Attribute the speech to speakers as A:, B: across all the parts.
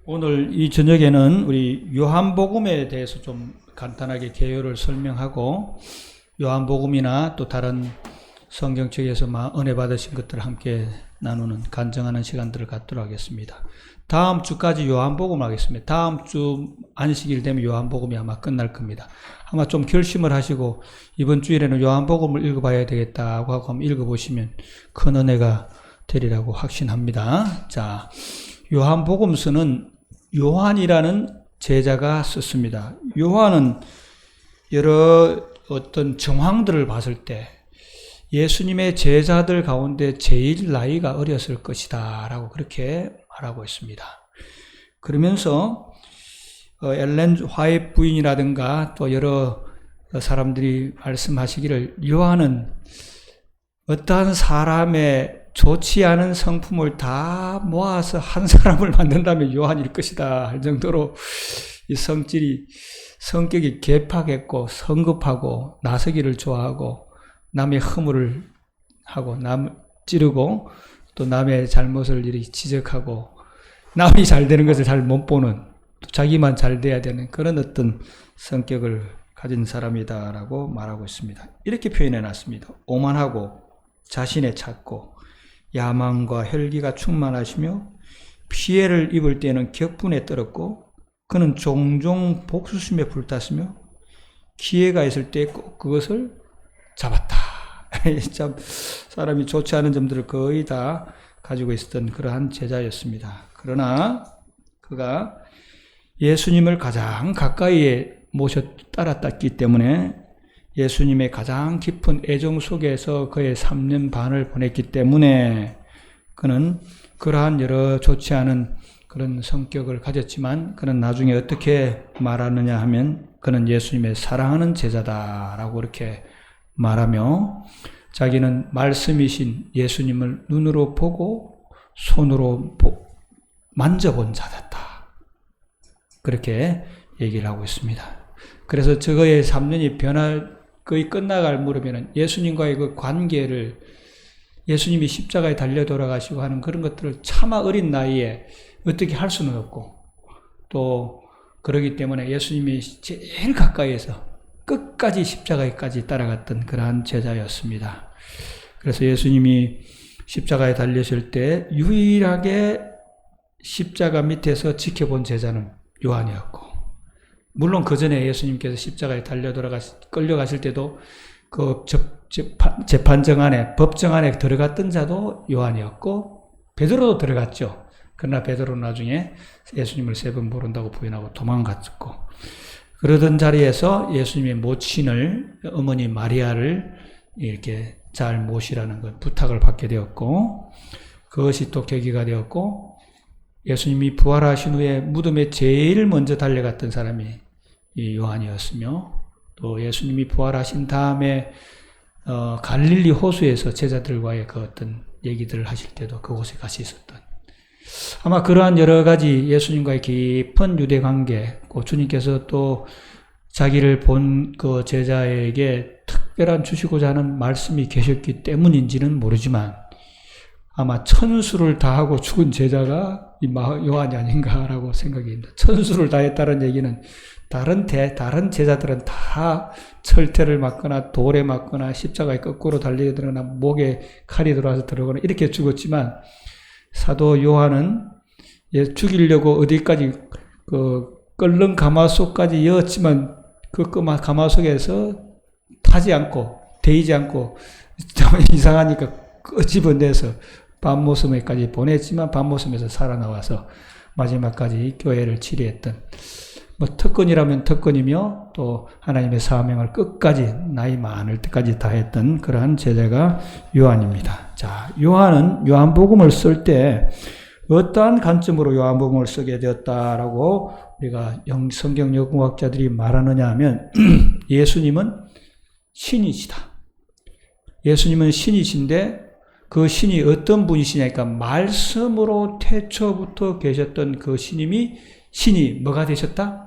A: 오늘 이 저녁에는 우리 요한복음에 대해서 좀 간단하게 개요를 설명하고 요한복음이나 또 다른 성경책에서 은혜 받으신 것들을 함께 나누는 간증하는 시간들을 갖도록 하겠습니다. 다음 주까지 요한복음 하겠습니다. 다음 주 안식일 되면 요한복음이 아마 끝날 겁니다. 아마 좀 결심을 하시고 이번 주일에는 요한복음을 읽어봐야 되겠다고 하고 한번 읽어보시면 큰 은혜가 되리라고 확신합니다. 자, 요한복음서는 요한이라는 제자가 썼습니다. 요한은 여러 어떤 정황들을 봤을 때 예수님의 제자들 가운데 제일 나이가 어렸을 것이다 라고 그렇게 말하고 있습니다. 그러면서 엘렌 화이트 부인이라든가 또 여러 사람들이 말씀하시기를 요한은 어떠한 사람의 좋지 않은 성품을 다 모아서 한 사람을 만든다면 요한일 것이다 할 정도로 이 성격이 괴팍했고 성급하고 나서기를 좋아하고 남의 허물을 하고 남 찌르고 또 남의 잘못을 이렇게 지적하고 남이 잘 되는 것을 잘 못 보는 또 자기만 잘 돼야 되는 그런 어떤 성격을 가진 사람이다라고 말하고 있습니다. 이렇게 표현해 놨습니다. 오만하고 자신에 찾고 야망과 혈기가 충만하시며 피해를 입을 때는 격분에 떨었고 그는 종종 복수심에 불탔으며 기회가 있을 때 꼭 그것을 잡았다. 참 사람이 좋지 않은 점들을 거의 다 가지고 있었던 그러한 제자였습니다. 그러나 그가 예수님을 가장 가까이에 따랐기 때문에 예수님의 가장 깊은 애정 속에서 그의 3년 반을 보냈기 때문에 그는 그러한 여러 좋지 않은 그런 성격을 가졌지만 그는 나중에 어떻게 말하느냐 하면 그는 예수님의 사랑하는 제자다라고 이렇게 말하며 자기는 말씀이신 예수님을 눈으로 보고 손으로 만져본 자였다. 그렇게 얘기를 하고 있습니다. 그래서 저거의 3년이 거의 끝나갈 무렵에는 예수님과의 그 관계를 예수님이 십자가에 달려 돌아가시고 하는 그런 것들을 차마 어린 나이에 어떻게 할 수는 없고 또 그러기 때문에 예수님이 제일 가까이에서 끝까지 십자가에까지 따라갔던 그러한 제자였습니다. 그래서 예수님이 십자가에 달리실 때 유일하게 십자가 밑에서 지켜본 제자는 요한이었고 물론 그 전에 예수님께서 십자가에 끌려가실 때도 그 재판정 안에, 법정 안에 들어갔던 자도 요한이었고, 베드로도 들어갔죠. 그러나 베드로는 나중에 예수님을 3번 모른다고 부인하고 도망갔고, 그러던 자리에서 예수님의 모친을, 어머니 마리아를 이렇게 잘 모시라는 걸 부탁을 받게 되었고, 그것이 또 계기가 되었고, 예수님이 부활하신 후에 무덤에 제일 먼저 달려갔던 사람이 이 요한이었으며 또 예수님이 부활하신 다음에 갈릴리 호수에서 제자들과의 그 어떤 얘기들을 하실 때도 그곳에 같이 있었던 아마 그러한 여러 가지 예수님과의 깊은 유대 관계, 주님께서 또 자기를 본 그 제자에게 특별한 주시고자 하는 말씀이 계셨기 때문인지는 모르지만 아마 천수를 다하고 죽은 제자가 이 요한이 아닌가라고 생각이 듭니다. 천수를 다했다는 얘기는 다른 제자들은 다 철퇴를 맞거나 돌에 맞거나 십자가에 거꾸로 달리거나 목에 칼이 들어와서 들어가거나 이렇게 죽었지만 사도 요한은 죽이려고 어디까지 끓는 가마솥까지 여었지만 그 가마솥에서 타지 않고 데이지 않고 이상하니까 끄집어내서 밤모섬에까지 보냈지만 밤모섬에서 살아나와서 마지막까지 교회를 치리했던 특권이라면 특권이며 또 하나님의 사명을 끝까지 나이 많을 때까지 다했던 그러한 제자가 요한입니다. 자, 요한은 요한복음을 쓸 때 어떠한 관점으로 요한복음을 쓰게 되었다라고 우리가 성경 연구학자들이 말하느냐 하면 예수님은 신이시다. 예수님은 신이신데 그 신이 어떤 분이시냐니까 말씀으로 태초부터 계셨던 그 신이 뭐가 되셨다?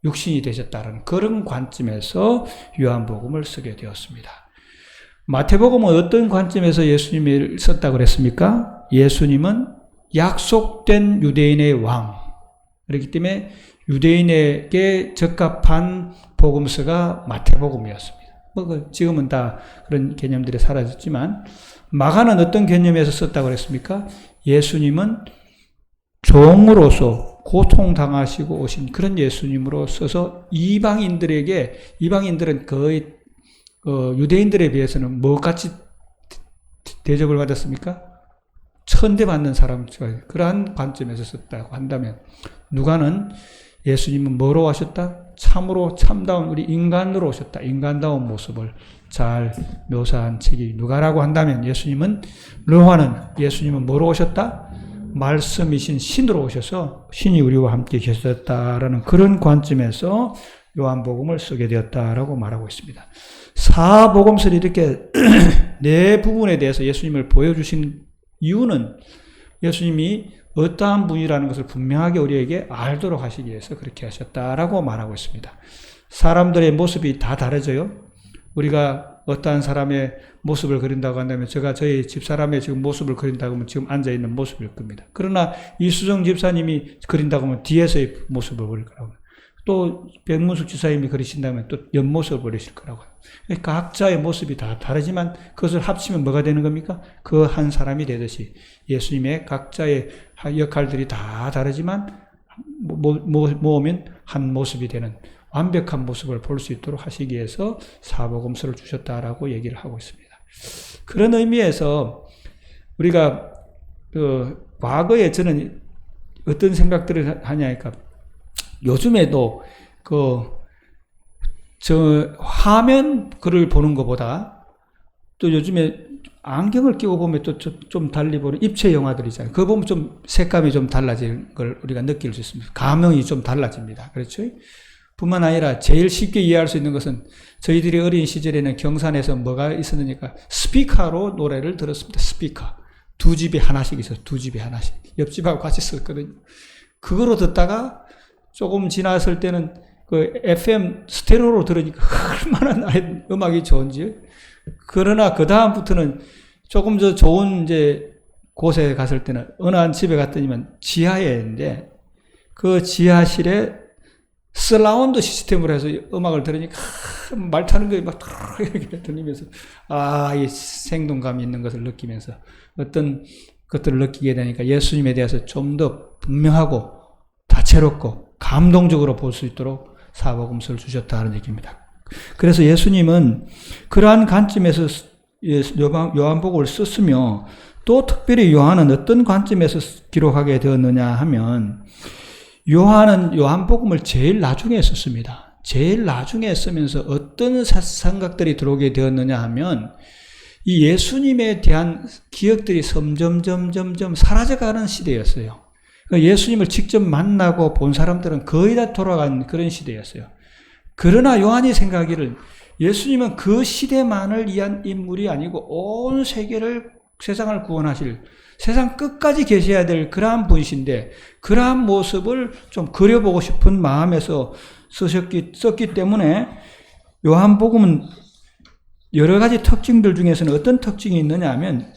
A: 육신이 되셨다는 그런 관점에서 요한복음을 쓰게 되었습니다. 마태복음은 어떤 관점에서 예수님을 썼다고 그랬습니까? 예수님은 약속된 유대인의 왕, 그렇기 때문에 유대인에게 적합한 복음서가 마태복음이었습니다. 지금은 다 그런 개념들이 사라졌지만 마가는 어떤 개념에서 썼다고 그랬습니까? 예수님은 종으로서 고통당하시고 오신 그런 예수님으로 써서 이방인들은 거의 유대인들에 비해서는 뭐같이 대접을 받았습니까? 천대받는 사람, 그러한 관점에서 썼다고 한다면, 누가는 예수님은 뭐로 오셨다? 참으로 참다운 우리 인간으로 오셨다. 인간다운 모습을 잘 묘사한 책이 누가라고 한다면, 요한은 예수님은 뭐로 오셨다? 말씀이신 신으로 오셔서 신이 우리와 함께 계셨다라는 그런 관점에서 요한복음을 쓰게 되었다라고 말하고 있습니다. 사복음서를 이렇게 네 부분에 대해서 예수님을 보여주신 이유는 예수님이 어떠한 분이라는 것을 분명하게 우리에게 알도록 하시기 위해서 그렇게 하셨다라고 말하고 있습니다. 사람들의 모습이 다 다르져요. 우리가 어떠한 사람의 모습을 그린다고 한다면 제가 저희 집사람의 지금 모습을 그린다고 하면 지금 앉아있는 모습일 겁니다. 그러나 이수정 집사님이 그린다고 하면 뒤에서의 모습을 그릴 거라고. 또 백문숙 지사님이 그리신다면 또 옆모습을 그리실 거라고요. 각자의 모습이 다 다르지만 그것을 합치면 뭐가 되는 겁니까? 그 한 사람이 되듯이 예수님의 각자의 역할들이 다 다르지만 모으면 한 모습이 되는 완벽한 모습을 볼 수 있도록 하시기 위해서 사복음서를 주셨다라고 얘기를 하고 있습니다. 그런 의미에서 우리가 과거에 저는 어떤 생각들을 하냐니까 요즘에도 저 화면 글을 보는 것보다 또 요즘에 안경을 끼고 보면 또 좀 달리 보는 입체 영화들이잖아요. 그거 보면 좀 색감이 좀 달라지는 걸 우리가 느낄 수 있습니다. 감흥이 좀 달라집니다. 그렇죠? 뿐만 아니라 제일 쉽게 이해할 수 있는 것은 저희들이 어린 시절에는 경산에서 뭐가 있었느니까 스피커로 노래를 들었습니다. 스피커. 두 집에 하나씩 있어요. 두 집에 하나씩. 옆집하고 같이 썼거든요. 그거로 듣다가 조금 지났을 때는 그 FM 스테레오로 들으니까 얼마나 음악이 좋은지요. 그러나 그 다음부터는 조금 더 좋은 이제 곳에 갔을 때는 어느 한 집에 갔더니만 지하에 있는데 그 지하실에 서라운드 시스템으로 해서 음악을 들으니까 말 타는 거에 막 이렇게 들리면서 이 생동감이 있는 것을 느끼면서 어떤 것들을 느끼게 되니까 예수님에 대해서 좀 더 분명하고 다채롭고 감동적으로 볼 수 있도록 사복음서를 주셨다는 얘기입니다. 그래서 예수님은 그러한 관점에서 요한복음을 썼으며 또 특별히 요한은 어떤 관점에서 기록하게 되었느냐 하면 요한은 요한복음을 제일 나중에 썼습니다. 제일 나중에 쓰면서 어떤 생각들이 들어오게 되었느냐 하면 이 예수님에 대한 기억들이 점점 사라져가는 시대였어요. 예수님을 직접 만나고 본 사람들은 거의 다 돌아간 그런 시대였어요. 그러나 요한이 생각하기를 예수님은 그 시대만을 위한 인물이 아니고 온 세상을 구원하실 세상 끝까지 계셔야 될 그러한 분이신데 그러한 모습을 좀 그려보고 싶은 마음에서 썼기 때문에 요한복음은 여러 가지 특징들 중에서는 어떤 특징이 있느냐 하면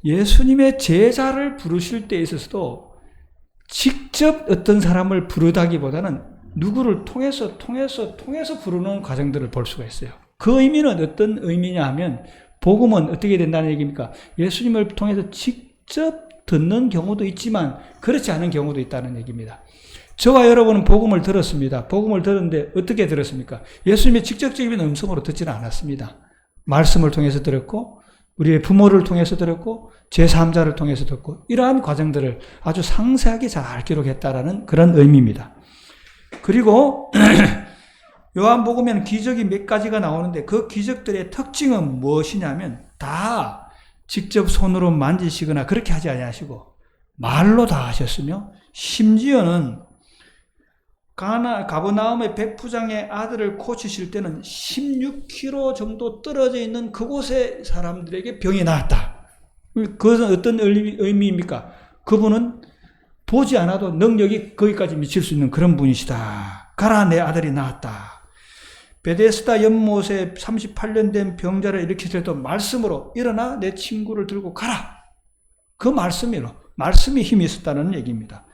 A: 예수님의 제자를 부르실 때 있어서도 직접 어떤 사람을 부르다기보다는 누구를 통해서 부르는 과정들을 볼 수가 있어요. 그 의미는 어떤 의미냐 하면 복음은 어떻게 된다는 얘기입니까? 예수님을 통해서 직접 듣는 경우도 있지만 그렇지 않은 경우도 있다는 얘기입니다. 저와 여러분은 복음을 들었습니다. 복음을 들었는데 어떻게 들었습니까? 예수님의 직접적인 음성으로 듣지는 않았습니다. 말씀을 통해서 들었고 우리의 부모를 통해서 들었고 제3자를 통해서 듣고 이러한 과정들을 아주 상세하게 잘 기록했다라는 그런 의미입니다. 그리고 요한복음에는 기적이 몇 가지가 나오는데 그 기적들의 특징은 무엇이냐면 다 직접 손으로 만지시거나 그렇게 하지 아니하시고 말로 다 하셨으며 심지어는 가버나움의 백부장의 아들을 고치실 때는 16km 정도 떨어져 있는 그곳의 사람들에게 병이 나았다. 그것은 어떤 의미입니까? 그분은 보지 않아도 능력이 거기까지 미칠 수 있는 그런 분이시다. 가라, 내 아들이 나았다. 베데스다 연못에 38년 된 병자를 일으키실 때도 말씀으로 일어나 내 친구를 들고 가라. 그 말씀이 힘이 있었다는 얘기입니다.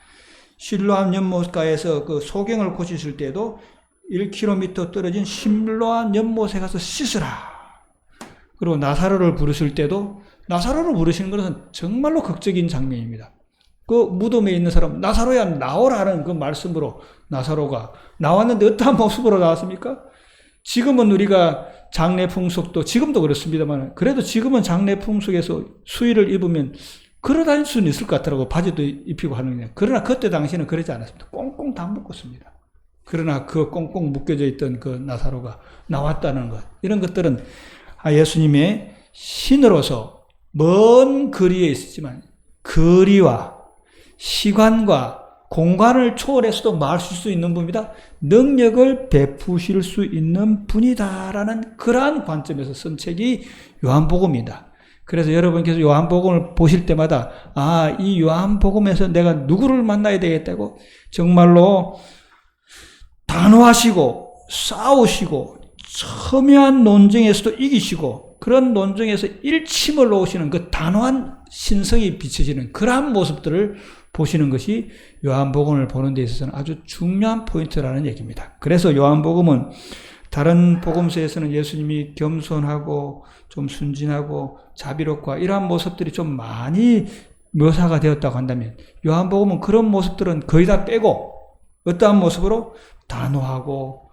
A: 실로암 연못가에서 그 소경을 고치실 때도 1km 떨어진 실로암 연못에 가서 씻으라. 그리고 나사로를 부르실 때도 나사로를 부르시는 것은 정말로 극적인 장면입니다. 그 무덤에 있는 사람 나사로야 나오라는 그 말씀으로 나사로가 나왔는데 어떠한 모습으로 나왔습니까? 지금은 우리가 장례 풍속도 지금도 그렇습니다만 그래도 지금은 장례 풍속에서 수의를 입으면 걸어다닐 수는 있을 것 같더라고. 바지도 입히고 하는 게. 그러나 그때 당시에는 그러지 않았습니다. 꽁꽁 다 묶었습니다. 그러나 그 꽁꽁 묶여져 있던 그 나사로가 나왔다는 것. 이런 것들은 예수님의 신으로서 먼 거리에 있었지만 거리와 시간과 공간을 초월해서도 마실 수 있는 분이다. 능력을 베푸실 수 있는 분이다라는 그러한 관점에서 쓴 책이 요한복음이다. 그래서 여러분께서 요한복음을 보실 때마다 이 요한복음에서 내가 누구를 만나야 되겠다고 정말로 단호하시고 싸우시고 첨예한 논쟁에서도 이기시고 그런 논쟁에서 일침을 놓으시는 그 단호한 신성이 비춰지는 그러한 모습들을 보시는 것이 요한복음을 보는 데 있어서는 아주 중요한 포인트라는 얘기입니다. 그래서 요한복음은 다른 복음서에서는 예수님이 겸손하고 좀 순진하고 자비롭고 이러한 모습들이 좀 많이 묘사가 되었다고 한다면 요한복음은 그런 모습들은 거의 다 빼고 어떠한 모습으로 단호하고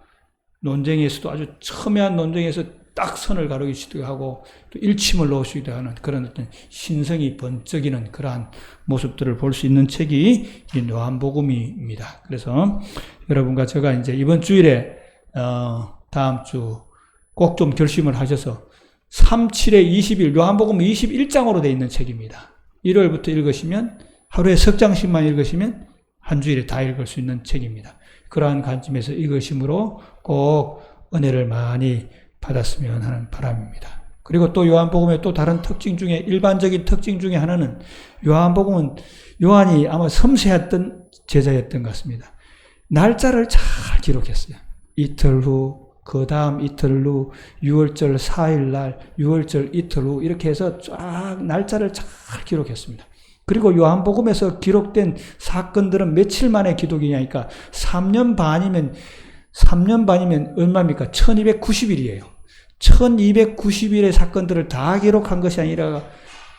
A: 논쟁에서도 아주 첨예한 논쟁에서 딱 선을 가르치기도 하고 또 일침을 놓으시기도 하는 그런 어떤 신성이 번쩍이는 그러한 모습들을 볼 수 있는 책이 이 요한복음입니다. 그래서 여러분과 제가 이제 이번 주일에 다음 주 꼭 좀 결심을 하셔서 37에 20일 요한복음 21장으로 되어 있는 책입니다. 1월부터 읽으시면 하루에 석 장씩만 읽으시면 한 주일에 다 읽을 수 있는 책입니다. 그러한 관점에서 읽으심으로 꼭 은혜를 많이 받았으면 하는 바람입니다. 그리고 또 요한복음의 또 다른 특징 중에 일반적인 특징 중에 하나는 요한복음은 요한이 아마 섬세했던 제자였던 것 같습니다. 날짜를 잘 기록했어요. 이틀 후, 그 다음 이틀 후, 6월절 4일날, 6월절 이틀 후 이렇게 해서 쫙 날짜를 잘 기록했습니다. 그리고 요한복음에서 기록된 사건들은 며칠 만에 기록이냐니까 3년 반이면 얼마입니까? 1290일이에요. 1290일의 사건들을 다 기록한 것이 아니라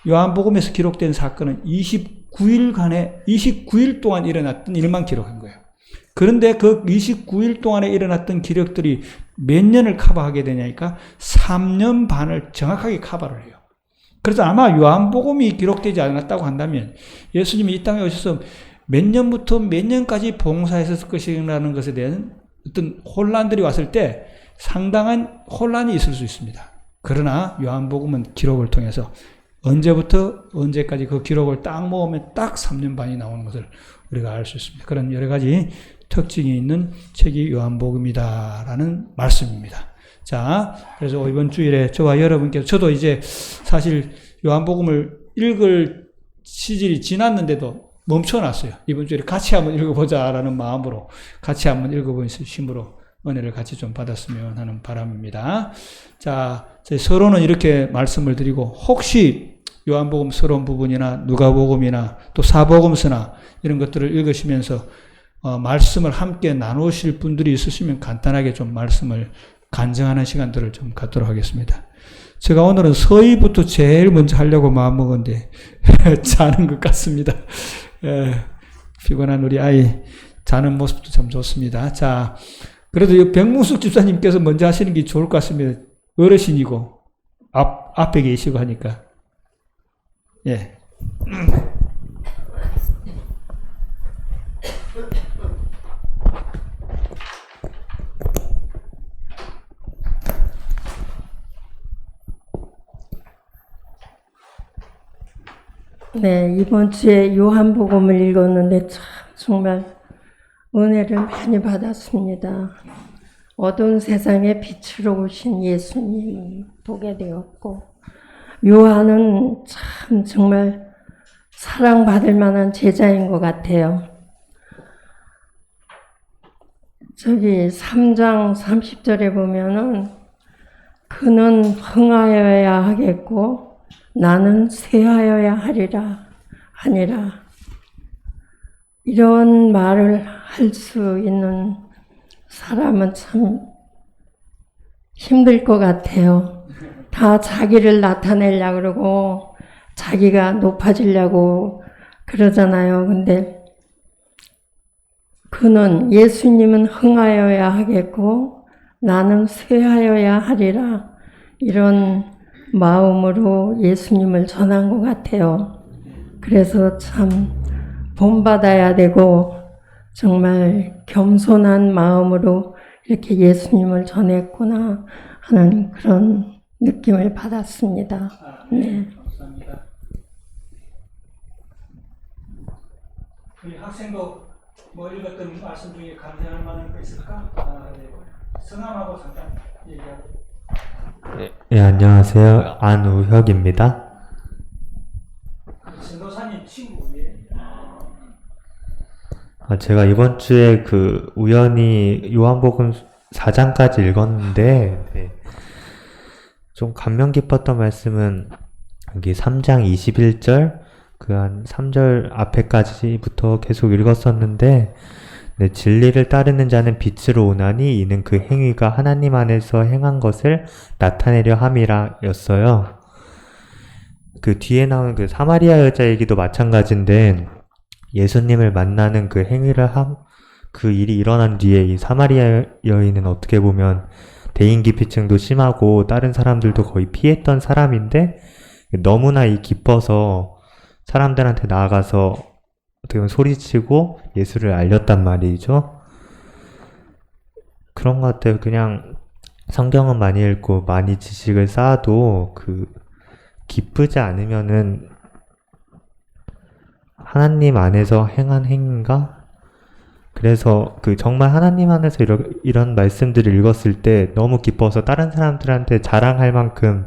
A: 요한복음에서 기록된 사건은 29일 동안 일어났던 일만 기록한 거예요. 그런데 그 29일 동안에 일어났던 기록들이 몇 년을 커버하게 되냐니까 3년 반을 정확하게 커버를 해요. 그래서 아마 요한복음이 기록되지 않았다고 한다면 예수님이 이 땅에 오셔서 몇 년부터 몇 년까지 봉사했을 것이라는 것에 대한 어떤 혼란들이 왔을 때 상당한 혼란이 있을 수 있습니다. 그러나 요한복음은 기록을 통해서 언제부터 언제까지 그 기록을 딱 모으면 딱 3년 반이 나오는 것을 우리가 알 수 있습니다. 그런 여러 가지 특징이 있는 책이 요한복음이다라는 말씀입니다. 자, 그래서 이번 주일에 저와 여러분께서 저도 이제 사실 요한복음을 읽을 시절이 지났는데도 멈춰놨어요. 이번 주일에 같이 한번 읽어보자라는 마음으로 같이 한번 읽어보는 힘으로 은혜를 같이 좀 받았으면 하는 바람입니다. 자, 저희 서로는 이렇게 말씀을 드리고 혹시 요한복음 서론 부분이나 누가복음이나 또 사복음서나 이런 것들을 읽으시면서 말씀을 함께 나누실 분들이 있으시면 간단하게 좀 말씀을 간증하는 시간들을 좀 갖도록 하겠습니다. 제가 오늘은 서희부터 제일 먼저 하려고 마음먹었는데 자는 것 같습니다. 피곤한 우리 아이 자는 모습도 참 좋습니다. 자, 그래도 백문숙 집사님께서 먼저 하시는 게 좋을 것 같습니다. 어르신이고 앞에 계시고 하니까. 예.
B: 네, 이번 주에 요한복음을 읽었는데 참 정말 은혜를 많이 받았습니다. 어두운 세상에 빛으로 오신 예수님 보게 되었고 요한은 참 정말 사랑받을 만한 제자인 것 같아요. 저기 3장 30절에 보면은 그는 흥하여야 하겠고 나는 쇠하여야 하리라 아니라 이런 말을 할 수 있는 사람은 참 힘들 것 같아요. 다 자기를 나타내려고 그러고 자기가 높아지려고 그러잖아요. 근데 그는 예수님은 흥하여야 하겠고 나는 쇠하여야 하리라, 이런 마음으로 예수님을 전한 것 같아요. 그래서 참 본받아야 되고 정말 겸손한 마음으로 이렇게 예수님을 전했구나 하는 그런 느낌을 받았습니다. 네.
A: 감사합니다. 우리 학생도 뭐 읽었던 말씀 중에 감사할 만한 거 있을까? 네. 성함하고 잠깐 얘기하고.
C: 네, 안녕하세요. 안우혁입니다.
A: 전도사님 친구예요.
C: 제가 이번 주에 우연히 요한복음 4장까지 읽었는데, 네, 좀 감명 깊었던 말씀은 여기 3장 21절, 한 3절 앞에까지부터 계속 읽었었는데, 네, 진리를 따르는 자는 빛으로 오나니 이는 그 행위가 하나님 안에서 행한 것을 나타내려 함이라 였어요. 그 뒤에 나오는 사마리아 여자 얘기도 마찬가지인데, 예수님을 만나는 그 행위를 그 일이 일어난 뒤에 이 사마리아 여인은 어떻게 보면 대인기피증도 심하고 다른 사람들도 거의 피했던 사람인데, 너무나 깊어서 사람들한테 나아가서 어떻게 보면 소리치고 예수를 알렸단 말이죠. 그런 것 같아요. 그냥 성경은 많이 읽고 많이 지식을 쌓아도 기쁘지 않으면은 하나님 안에서 행한 행인가? 그래서 정말 하나님 안에서 이런 말씀들을 읽었을 때 너무 기뻐서 다른 사람들한테 자랑할 만큼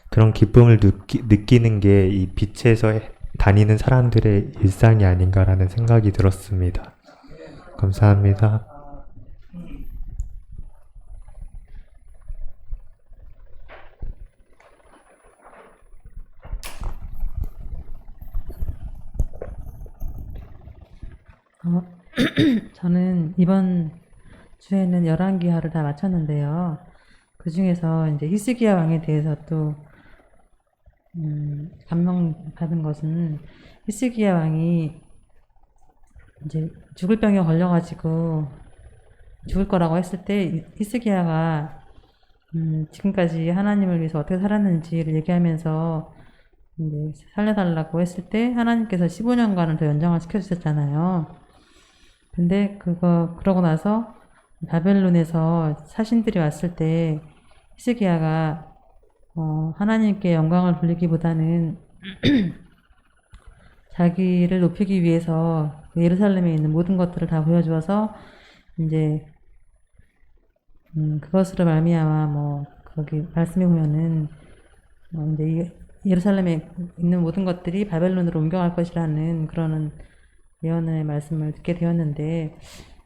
C: 그런 기쁨을 느끼는 게 이 빛에서 다니는 사람들의 일상이 아닌가라는 생각이 들었습니다. 감사합니다.
D: 저는 이번 주에는 11기하를 다 마쳤는데요. 그 중에서 이제 히스기야 왕에 대해서 또 감명받은 것은, 히스기야 왕이 이제 죽을 병에 걸려가지고 죽을 거라고 했을 때 히스기야가 지금까지 하나님을 위해서 어떻게 살았는지를 얘기하면서 이제 살려달라고 했을 때 하나님께서 15년간을 더 연장을 시켜주셨잖아요. 근데 그러고 나서 바벨론에서 사신들이 왔을 때 히스기야가 하나님께 영광을 돌리기보다는 자기를 높이기 위해서 예루살렘에 있는 모든 것들을 다 보여주어서 이제 그것으로 말미암아 거기 말씀에 보면은 이제 예루살렘에 있는 모든 것들이 바벨론으로 옮겨갈 것이라는 그런 예언의 말씀을 듣게 되었는데,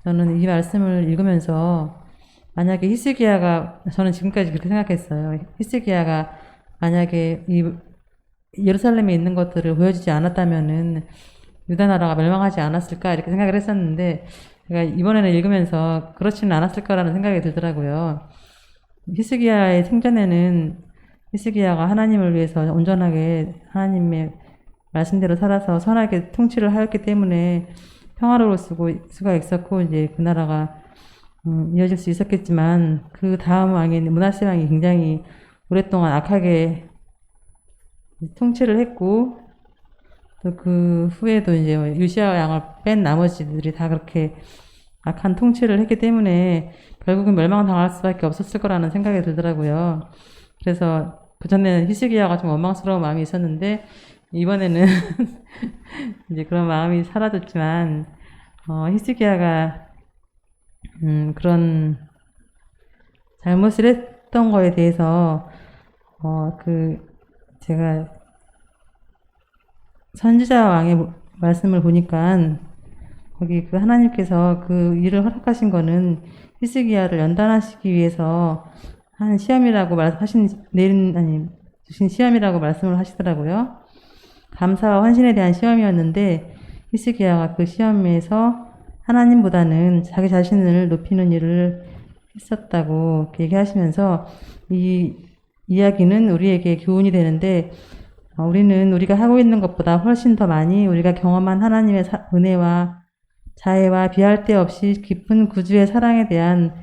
D: 저는 이 말씀을 읽으면서 만약에 히스기야가, 저는 지금까지 그렇게 생각했어요. 히스기야가 만약에 이 예루살렘에 있는 것들을 보여주지 않았다면은 유다 나라가 멸망하지 않았을까, 이렇게 생각을 했었는데, 제가 이번에는 읽으면서 그렇지는 않았을 거라는 생각이 들더라고요. 히스기야의 생전에는 히스기야가 하나님을 위해서 온전하게 하나님의 말씀대로 살아서 선하게 통치를 하였기 때문에 평화로울 수가 있었고, 이제 그 나라가 이어질 수 있었겠지만, 그 다음 왕인 므낫세 왕이 굉장히 오랫동안 악하게 통치를 했고, 또 그 후에도 이제 요시야 왕을 뺀 나머지들이 다 그렇게 악한 통치를 했기 때문에 결국은 멸망당할 수밖에 없었을 거라는 생각이 들더라고요. 그래서 그 전에는 히스기야가 좀 원망스러운 마음이 있었는데, 이번에는 이제 그런 마음이 사라졌지만, 히스기야가 그런 잘못을 했던 거에 대해서 제가 선지자 왕의 말씀을 보니까 거기 하나님께서 그 일을 허락하신 거는 히스기야를 연단하시기 위해서 한 시험이라고 주신 시험이라고 말씀을 하시더라고요. 감사와 헌신에 대한 시험이었는데, 히스기야가 그 시험에서 하나님보다는 자기 자신을 높이는 일을 했었다고 얘기하시면서 이 이야기는 우리에게 교훈이 되는데 우리는 우리가 하고 있는 것보다 훨씬 더 많이 우리가 경험한 하나님의 은혜와 자애와 비할 데 없이 깊은 구주의 사랑에 대한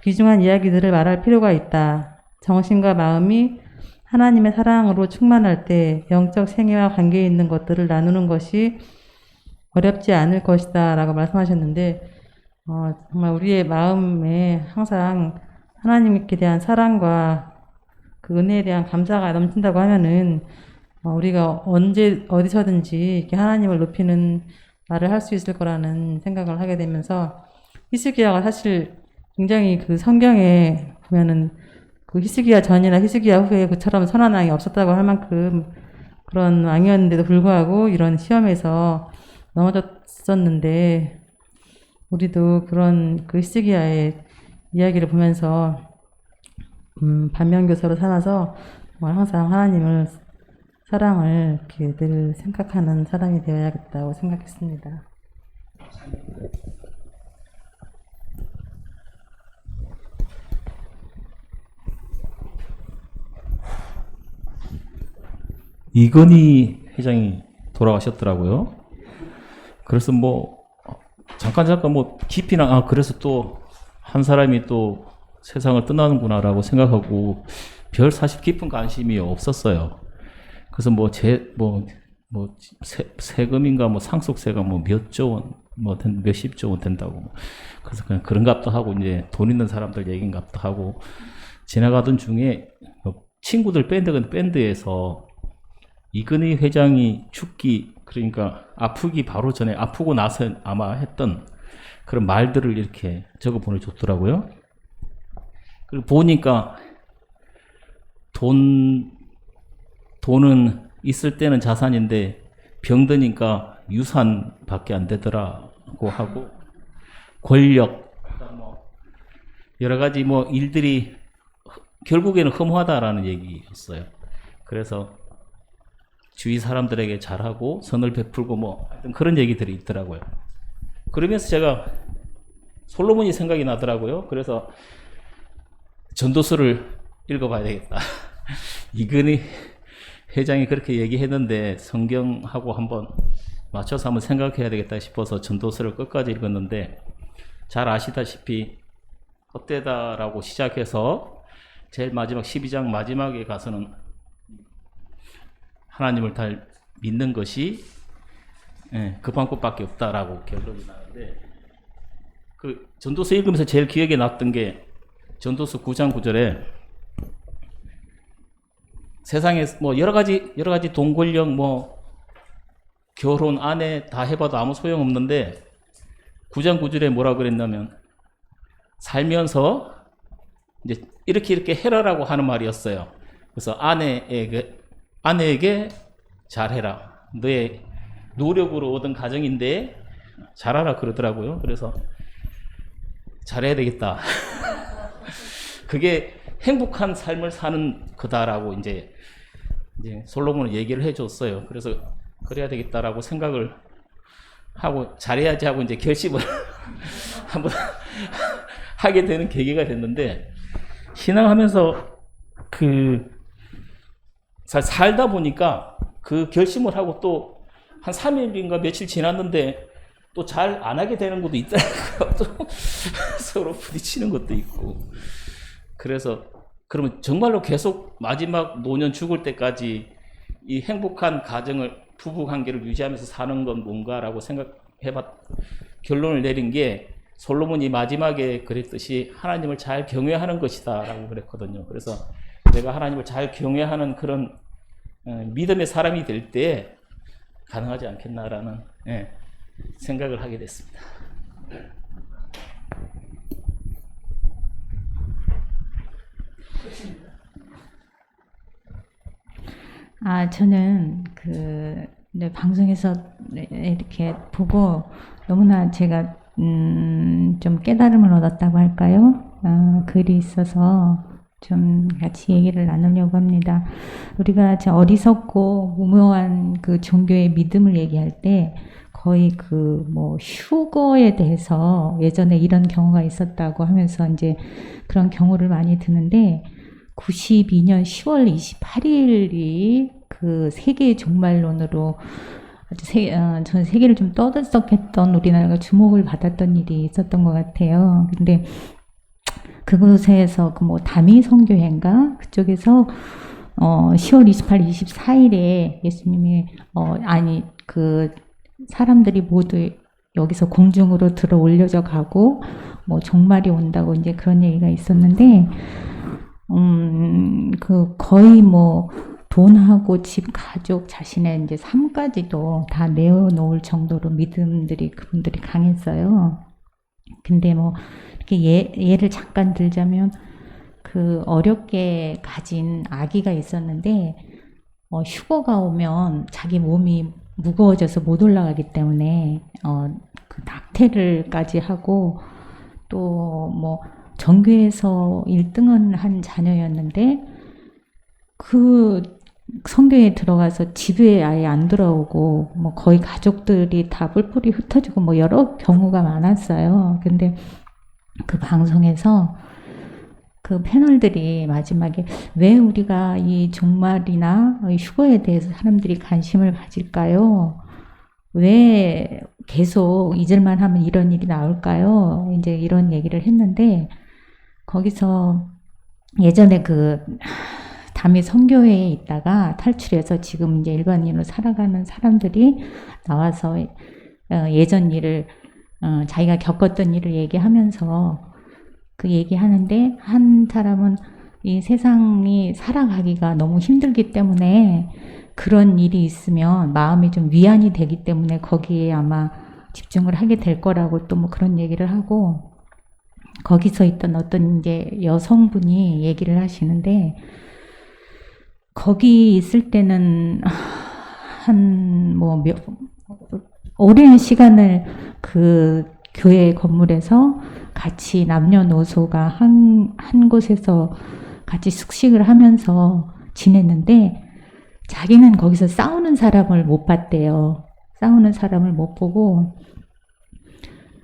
D: 귀중한 이야기들을 말할 필요가 있다. 정신과 마음이 하나님의 사랑으로 충만할 때 영적 생애와 관계에 있는 것들을 나누는 것이 어렵지 않을 것이다 라고 말씀하셨는데 정말 우리의 마음에 항상 하나님께 대한 사랑과 그 은혜에 대한 감사가 넘친다고 하면은 우리가 언제 어디서든지 이렇게 하나님을 높이는 말을 할 수 있을 거라는 생각을 하게 되면서 히스기야가 사실 굉장히 그 성경에 보면은 그 히스기야 전이나 히스기야 후에 그처럼 선한 왕이 없었다고 할 만큼 그런 왕이었는데도 불구하고 이런 시험에서 넘어졌었는데 우리도 그런 그 히스기야의 이야기를 보면서 반면교사로 삼아서 정말 항상 하나님을 사랑을 이렇게 늘 생각하는 사람이 되어야겠다고 생각했습니다.
E: 이건희 회장이 돌아가셨더라고요. 그래서 뭐 잠깐 뭐 깊이나 그래서 또 한 사람이 또 세상을 떠나는구나라고 생각하고 별 사실 깊은 관심이 없었어요. 그래서 세금인가 상속세가 몇조 원, 몇십조 원 된다고. 그래서 그냥 그런갑도 하고 이제 돈 있는 사람들 얘기인갑도 하고 지나가던 중에 친구들 밴드에서 이건희 회장이 죽기 그러니까 아프기 바로 전에 아프고 나서 아마 했던 그런 말들을 이렇게 적어 보내줬더라고요. 그리고 보니까 돈은 있을 때는 자산인데 병드니까 유산밖에 안 되더라고 하고 권력 여러 가지 일들이 결국에는 흠하다라는 얘기였어요. 그래서 주위 사람들에게 잘하고 선을 베풀고 하여튼 그런 얘기들이 있더라고요. 그러면서 제가 솔로몬이 생각이 나더라고요. 그래서 전도서를 읽어봐야 되겠다. 이건희 회장이 그렇게 얘기했는데 성경하고 한번 맞춰서 한번 생각해야 되겠다 싶어서 전도서를 끝까지 읽었는데 잘 아시다시피 헛되다라고 시작해서 제일 마지막 12장 마지막에 가서는 하나님을 잘 믿는 것이 급한 것밖에 없다라고 결론이 나는데 그 전도서 읽으면서 제일 기억에 났던 게 전도서 9장 9절에 세상에 여러 가지 돈 권력 결혼 아내 다 해봐도 아무 소용 없는데 9장 9절에 뭐라 그랬냐면 살면서 이제 이렇게 해라라고 하는 말이었어요. 그래서 아내에게 잘해라. 너의 노력으로 얻은 가정인데 잘하라 그러더라고요. 그래서 잘해야 되겠다. 그게 행복한 삶을 사는 거다라고 이제 솔로몬은 얘기를 해줬어요. 그래서 그래야 되겠다라고 생각을 하고 잘해야지 하고 이제 결심을 한번 하게 되는 계기가 됐는데 신앙하면서 살다 보니까 그 결심을 하고 또 한 3일인가 며칠 지났는데 또 잘 안 하게 되는 것도 있더라고요. 또 서로 부딪히는 것도 있고. 그래서 그러면 정말로 계속 마지막 노년 죽을 때까지 이 행복한 가정을 부부 관계를 유지하면서 사는 건 뭔가라고 결론을 내린 게 솔로몬이 마지막에 그랬듯이 하나님을 잘 경외하는 것이다 라고 그랬거든요. 그래서 내가 하나님을 잘 경외하는 그런 믿음의 사람이 될 때 가능하지 않겠나라는 생각을 하게 됐습니다.
F: 저는 방송에서 이렇게 보고 너무나 제가 좀 깨달음을 얻었다고 할까요? 글이 있어서 좀 같이 얘기를 나누려고 합니다. 우리가 어리석고 무모한 그 종교의 믿음을 얘기할 때 거의 그 뭐 휴거에 대해서 예전에 이런 경우가 있었다고 하면서 이제 그런 경우를 많이 드는데 92년 10월 28일이 그 세계의 종말론으로 아주 전 세계를 좀 떠들썩했던 우리나라가 주목을 받았던 일이 있었던 것 같아요. 근데 그곳에서 그 뭐 다미 선교회인가 그쪽에서 10월 28, 24일에 예수님이 그 사람들이 모두 여기서 공중으로 들어 올려져 가고 뭐 종말이 온다고 이제 그런 얘기가 있었는데 그 거의 뭐 돈하고 집, 가족, 자신의 이제 삶까지도 다 내어놓을 정도로 믿음들이 그분들이 강했어요. 근데 뭐 이렇게 예를 잠깐 들자면 그 어렵게 가진 아기가 있었는데 휴거가 오면 자기 몸이 무거워져서 못 올라가기 때문에 그 낙태를까지 하고 또 뭐 전교에서 1등은 한 자녀였는데 그 성교에 들어가서 집에 아예 안 들어오고 뭐 거의 가족들이 다 뿔뿔이 흩어지고 뭐 여러 경우가 많았어요. 근데 그 방송에서 그 패널들이 마지막에 왜 우리가 이 종말이나 휴거에 대해서 사람들이 관심을 가질까요? 왜 계속 잊을만 하면 이런 일이 나올까요? 이제 이런 얘기를 했는데 거기서 예전에 그 담이 선교회에 있다가 탈출해서 지금 이제 일반인으로 살아가는 사람들이 나와서 예전 일을 자기가 겪었던 일을 얘기하면서 그 얘기하는데 한 사람은 이 세상이 살아가기가 너무 힘들기 때문에 그런 일이 있으면 마음이 좀 위안이 되기 때문에 거기에 아마 집중을 하게 될 거라고 또 뭐 그런 얘기를 하고 거기서 있던 어떤 이제 여성분이 얘기를 하시는데 거기 있을 때는 한 뭐 오랜 시간을 그 교회 건물에서 같이 남녀노소가 한 곳에서 같이 숙식을 하면서 지냈는데 자기는 거기서 싸우는 사람을 못 봤대요. 싸우는 사람을 못 보고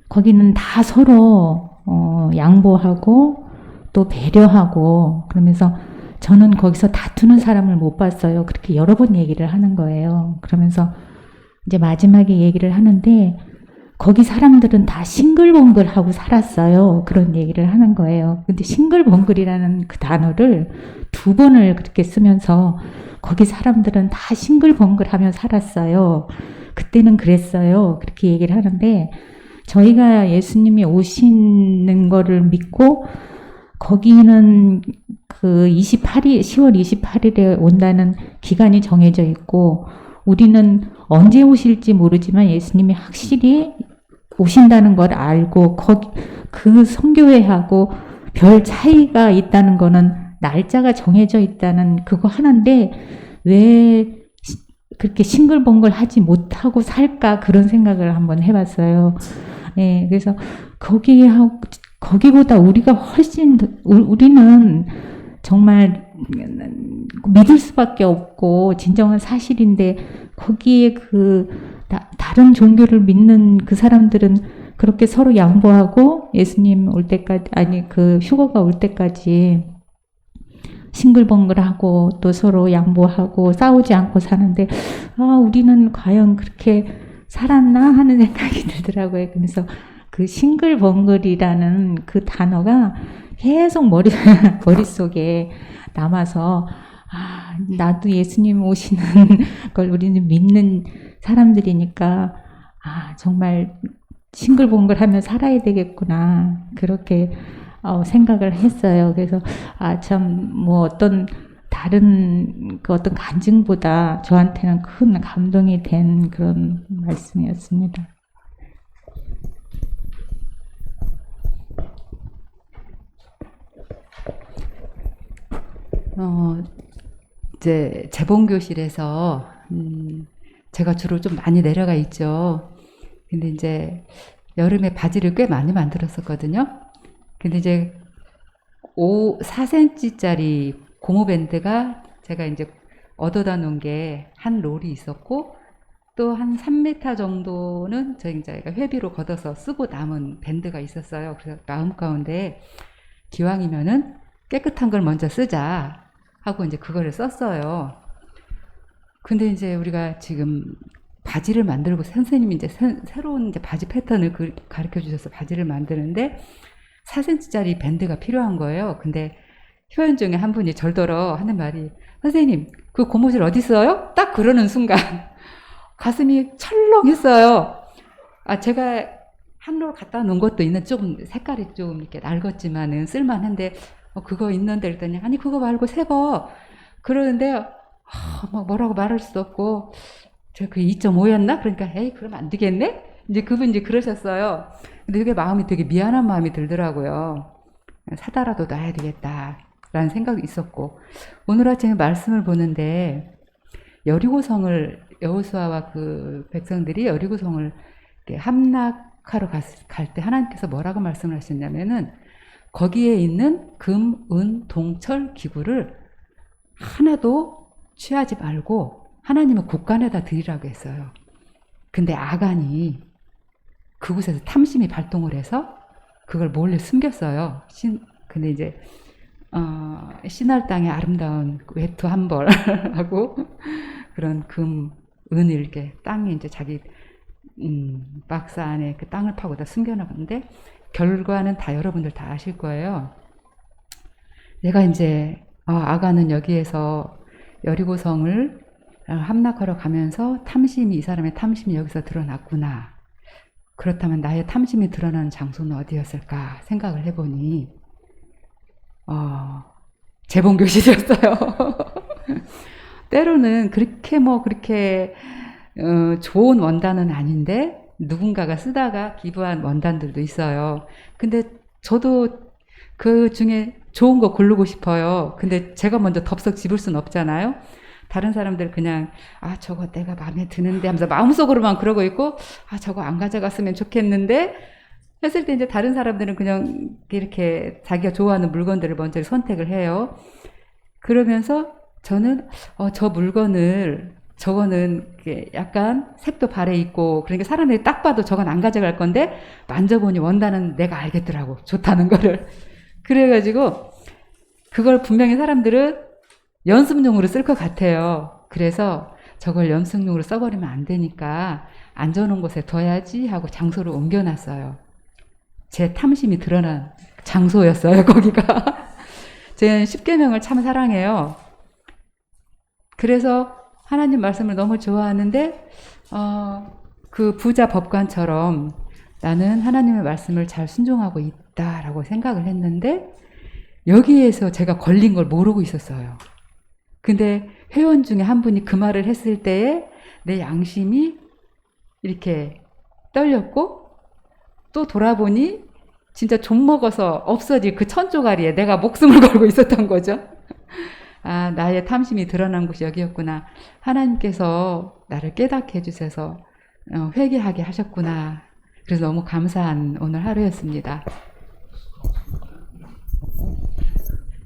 F: 거기는 다 서로 양보하고 또 배려하고 그러면서 저는 거기서 다투는 사람을 못 봤어요. 그렇게 여러 번 얘기를 하는 거예요. 그러면서 이제 마지막에 얘기를 하는데 거기 사람들은 다 싱글벙글하고 살았어요. 그런 얘기를 하는 거예요. 근데 싱글벙글이라는 그 단어를 2번을 그렇게 쓰면서 거기 사람들은 다 싱글벙글하며 살았어요. 그때는 그랬어요. 그렇게 얘기를 하는데 저희가 예수님이 오시는 거를 믿고 거기는 그 10월 28일에 온다는 기간이 정해져 있고 우리는 언제 오실지 모르지만 예수님이 확실히 오신다는 걸 알고 그 선교회하고 별 차이가 있다는 거는 날짜가 정해져 있다는 그거 하나인데 왜 그렇게 싱글벙글 하지 못하고 살까 그런 생각을 한번 해봤어요. 예, 그래서 거기보다 우리가 훨씬 우리는 정말 믿을 수밖에 없고 진정한 사실인데 거기에 다른 종교를 믿는 그 사람들은 그렇게 서로 양보하고 예수님 올 때까지 그 휴거가 올 때까지 싱글벙글하고 또 서로 양보하고 싸우지 않고 사는데 우리는 과연 그렇게 살았나 하는 생각이 들더라고요. 그래서 그 싱글벙글이라는 그 단어가 계속 머릿속에 남아서 나도 예수님 오시는 걸 우리는 믿는 사람들이니까 정말 싱글벙글하며 살아야 되겠구나 그렇게 생각을 했어요. 그래서 참 뭐 어떤 다른 그 어떤 간증보다 저한테는 큰 감동이 된 그런 말씀이었습니다.
G: 이제 재봉교실에서 제가 주로 좀 많이 내려가 있죠. 근데 이제 여름에 바지를 꽤 많이 만들었었거든요. 근데 이제 4cm짜리 고무밴드가 제가 이제 얻어다 놓은 게 한 롤이 있었고 또 한 3m 정도는 저희가 회비로 걷어서 쓰고 남은 밴드가 있었어요. 그래서 마음 가운데 기왕이면은 깨끗한 걸 먼저 쓰자 하고 이제 그거를 썼어요. 근데 이제 우리가 지금 바지를 만들고 선생님이 이제 새로운 이제 바지 패턴을 가르쳐 주셔서 바지를 만드는데 4cm짜리 밴드가 필요한 거예요. 근데 회원 중에 한 분이 절더러 하는 말이, 선생님 그 고무줄 어디 있어요? 딱 그러는 순간 가슴이 철렁했어요. 아, 제가 항로를 갖다 놓은 것도 있는, 좀 색깔이 좀 이렇게 낡았지만은 쓸만한데 그거 있는데 그랬더니, 아니 그거 말고 새 거 그러는데 막 뭐라고 말할 수도 없고, 저 그 2.5였나? 그러니까 에이 그럼 안 되겠네? 이제 그분이 그러셨어요. 근데 그게 마음이 되게 미안한 마음이 들더라고요. 사다라도 놔야 되겠다 라는 생각이 있었고, 오늘 아침에 말씀을 보는데 여리고성을, 여호수아와 그 백성들이 여리고성을 함락하러 갈 때 하나님께서 뭐라고 말씀을 하셨냐면은, 거기에 있는 금, 은, 동, 철 기구를 하나도 취하지 말고 하나님은 곳간에다 드리라고 했어요. 근데 아간이 그곳에서 탐심이 발동을 해서 그걸 몰래 숨겼어요. 근데 이제 시날 땅의 아름다운 외투 한 벌하고 그런 금, 은을 이렇게 땅에 이제 자기 박스 안에 그 땅을 파고 다 숨겨놨는데, 결과는 다 여러분들 다 아실 거예요. 내가 이제 아간은 여기에서 여리고성을 함락하러 가면서 탐심이, 이 사람의 탐심이 여기서 드러났구나. 그렇다면 나의 탐심이 드러난 장소는 어디였을까 생각을 해보니 재봉교실이었어요. 때로는 그렇게 좋은 원단은 아닌데 누군가가 쓰다가 기부한 원단들도 있어요. 근데 저도 그 중에 좋은 거 고르고 싶어요. 근데 제가 먼저 덥석 집을 수는 없잖아요. 다른 사람들 그냥 저거 내가 마음에 드는데 하면서 마음속으로만 그러고 있고, 저거 안 가져갔으면 좋겠는데 했을 때 이제 다른 사람들은 그냥 이렇게 자기가 좋아하는 물건들을 먼저 선택을 해요. 그러면서 저는 저 물건을, 저거는 약간 색도 바래 있고, 그러니까 사람들이 딱 봐도 저건 안 가져갈 건데 만져보니 원단은 내가 알겠더라고, 좋다는 거를. 그래가지고 그걸 분명히 사람들은 연습용으로 쓸 것 같아요. 그래서 저걸 연습용으로 써버리면 안 되니까 안전한 곳에 둬야지 하고 장소를 옮겨놨어요. 제 탐심이 드러난 장소였어요, 거기가. 저는 십계명을 참 사랑해요. 그래서 하나님 말씀을 너무 좋아하는데 그 부자 법관처럼 나는 하나님의 말씀을 잘 순종하고 있다라고 생각을 했는데, 여기에서 제가 걸린 걸 모르고 있었어요. 근데 회원 중에 한 분이 그 말을 했을 때에 내 양심이 이렇게 떨렸고, 또 돌아보니 진짜 좀 먹어서 없어질 그 천조가리에 내가 목숨을 걸고 있었던 거죠. 나의 탐심이 드러난 곳이 여기였구나. 하나님께서 나를 깨닫게 해주셔서 회개하게 하셨구나. 그래서 너무 감사한 오늘 하루였습니다.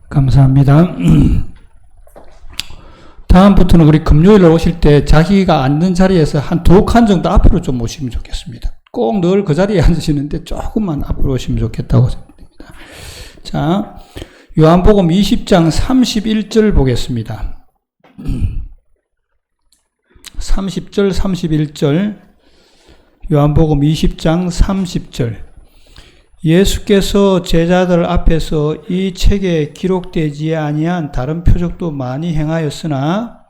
A: 감사합니다. 다음부터는 우리 금요일에 오실 때 자기가 앉는 자리에서 한 2칸 정도 앞으로 좀 오시면 좋겠습니다. 꼭 늘 그 자리에 앉으시는데 조금만 앞으로 오시면 좋겠다고 생각합니다. 자, 요한복음 20장 31절 보겠습니다. 30절, 31절, 요한복음 20장 30절. 예수께서 제자들 앞에서 이 책에 기록되지 아니한 다른 표적도 많이 행하였으나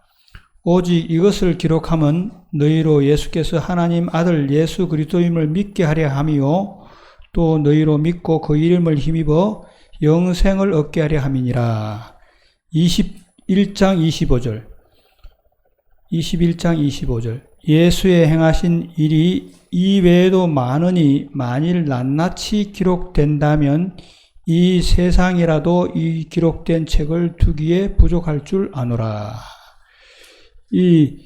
A: 오직 이것을 기록함은 너희로 예수께서 하나님 아들 예수 그리스도임을 믿게 하려 함이요 또 너희로 믿고 그 이름을 힘입어 영생을 얻게 하려 함이니라. 21장 25절. 21장 25절. 예수의 행하신 일이 이 외에도 많으니 만일 낱낱이 기록된다면 이 세상이라도 이 기록된 책을 두기에 부족할 줄 아노라. 이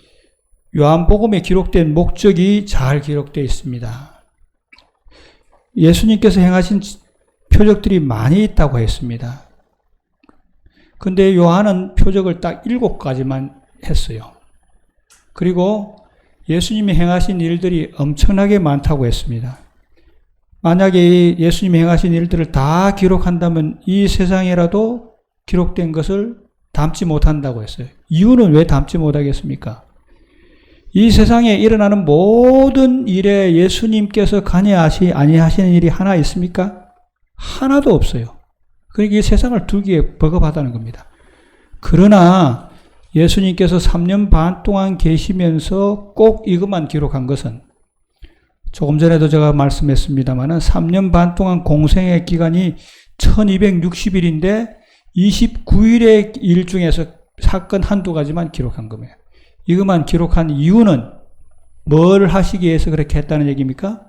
A: 요한복음에 기록된 목적이 잘 기록되어 있습니다. 예수님께서 행하신 표적들이 많이 있다고 했습니다. 근데 요한은 표적을 딱 7가지만 했어요. 그리고 예수님이 행하신 일들이 엄청나게 많다고 했습니다. 만약에 예수님이 행하신 일들을 다 기록한다면 이 세상에라도 기록된 것을 담지 못한다고 했어요. 이유는 왜 담지 못하겠습니까? 이 세상에 일어나는 모든 일에 예수님께서 관여하시 아니하시는 일이 하나 있습니까? 하나도 없어요. 그러니까 이 세상을 두기에 버겁하다는 겁니다. 그러나 예수님께서 3년 반 동안 계시면서 꼭 이것만 기록한 것은 조금 전에도 제가 말씀했습니다만 3년 반 동안 공생의 기간이 1260일인데 29일의 일 중에서 사건 한두 가지만 기록한 겁니다. 이것만 기록한 이유는 뭘 하시기 위해서 그렇게 했다는 얘기입니까?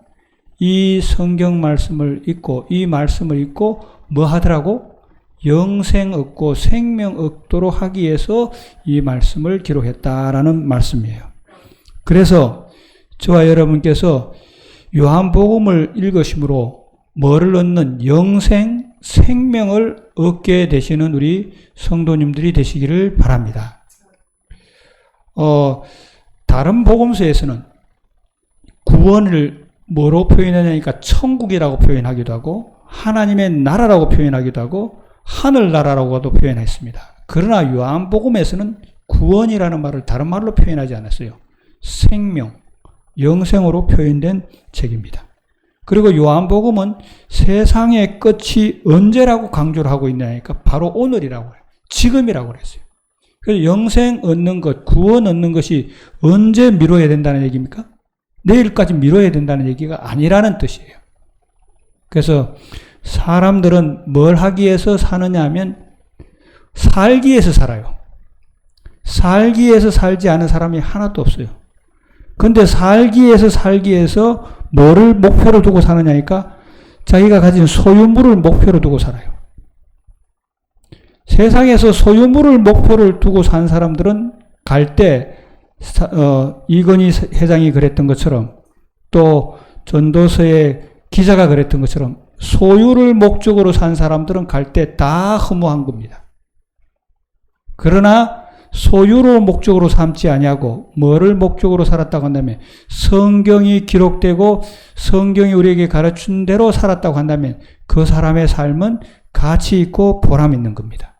A: 이 성경 말씀을 읽고 이 말씀을 읽고 뭐 하더라고? 영생 얻고 생명 얻도록 하기 위해서 이 말씀을 기록했다라는 말씀이에요. 그래서 저와 여러분께서 요한복음을 읽으심으로 뭐를 얻는 영생, 생명을 얻게 되시는 우리 성도님들이 되시기를 바랍니다. 다른 복음서에서는 구원을 뭐로 표현하냐니까 천국이라고 표현하기도 하고 하나님의 나라라고 표현하기도 하고 하늘나라라고도 표현했습니다. 그러나 요한복음에서는 구원이라는 말을 다른 말로 표현하지 않았어요. 생명, 영생으로 표현된 책입니다. 그리고 요한복음은 세상의 끝이 언제라고 강조를 하고 있냐니까 바로 오늘이라고 해요. 지금이라고 그랬어요. 그래서 영생 얻는 것, 구원 얻는 것이 언제 미뤄야 된다는 얘기입니까? 내일까지 미뤄야 된다는 얘기가 아니라는 뜻이에요. 그래서 사람들은 뭘 하기 위해서 사느냐 하면 살기 위해서 살아요. 살기 위해서 살지 않은 사람이 하나도 없어요. 근데 살기 위해서 뭐를 목표로 두고 사느냐니까 자기가 가진 소유물을 목표로 두고 살아요. 세상에서 소유물을 목표를 두고 산 사람들은 갈 때 이건희 회장이 그랬던 것처럼 또 전도서의 기자가 그랬던 것처럼 소유를 목적으로 산 사람들은 갈 때 다 허무한 겁니다. 그러나 소유를 목적으로 삼지 아니하고 뭐를 목적으로 살았다고 한다면 성경이 기록되고 성경이 우리에게 가르친 대로 살았다고 한다면 그 사람의 삶은 가치 있고 보람 있는 겁니다.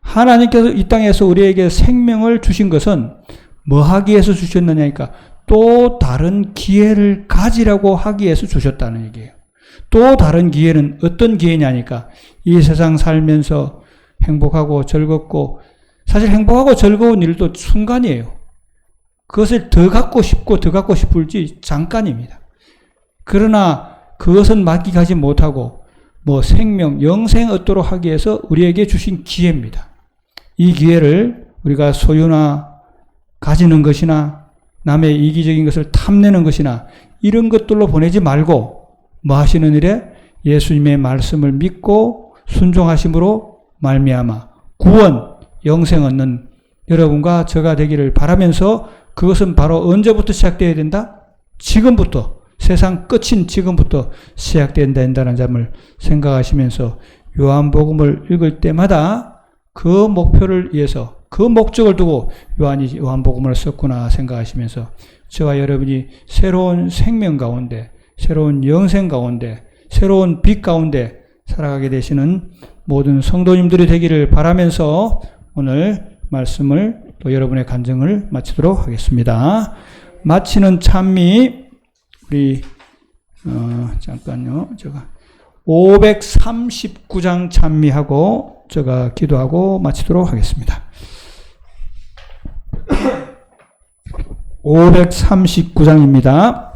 A: 하나님께서 이 땅에서 우리에게 생명을 주신 것은 뭐 하기 위해서 주셨느냐니까 또 다른 기회를 가지라고 하기 위해서 주셨다는 얘기예요. 또 다른 기회는 어떤 기회냐니까 이 세상 살면서 행복하고 즐겁고 사실 행복하고 즐거운 일도 순간이에요. 그것을 더 갖고 싶을지 잠깐입니다. 그러나 그것은 만끽하지 못하고 뭐 생명, 영생 얻도록 하기 위해서 우리에게 주신 기회입니다. 이 기회를 우리가 소유나 가지는 것이나 남의 이기적인 것을 탐내는 것이나 이런 것들로 보내지 말고 뭐 하시는 일에 예수님의 말씀을 믿고 순종하심으로 말미암아 구원, 영생 얻는 여러분과 저가 되기를 바라면서 그것은 바로 언제부터 시작되어야 된다? 지금부터, 세상 끝인 지금부터 시작된다는 점을 생각하시면서 요한복음을 읽을 때마다 그 목표를 위해서 그 목적을 두고 요한이 요한복음을 썼구나 생각하시면서 저와 여러분이 새로운 생명 가운데, 새로운 영생 가운데, 새로운 빛 가운데 살아가게 되시는 모든 성도님들이 되기를 바라면서 오늘 말씀을 또 여러분의 간증을 마치도록 하겠습니다. 마치는 찬미 우리 잠깐요. 제가 539장 찬미하고 제가 기도하고 마치도록 하겠습니다. 539장입니다.